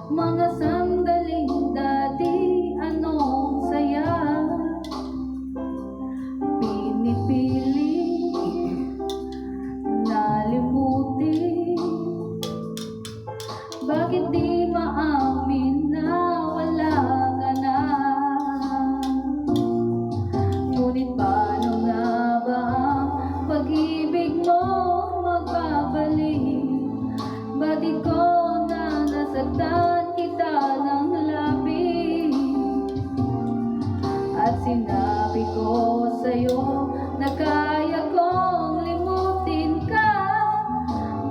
Mga sandaling dati, anong saya, pinipili na limutin. Bakit di maamin na wala ka na? Ngunit paano nga ba ang pag-ibig mo magbabalik? Ba't ikaw na nasaktan kita ng labis? At sinabi ko sa'yo na kaya kong limutin ka.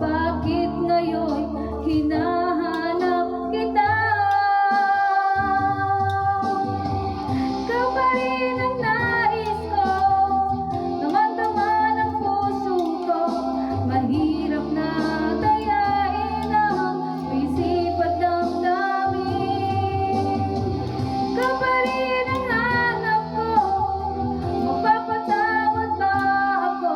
Bakit ngayon hinahanap kita? Ikaw pa rin ang nais ko, naman-tama ng puso ko. Mahirap na dayain ang isip at damdamin. Ikaw pa rin ang hanap ko, magpapatawad ba ako?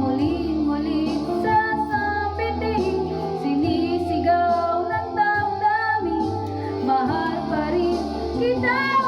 Muling-muli ko sasabitin, sinisigaw ng damdamin, mahal pa rin kita.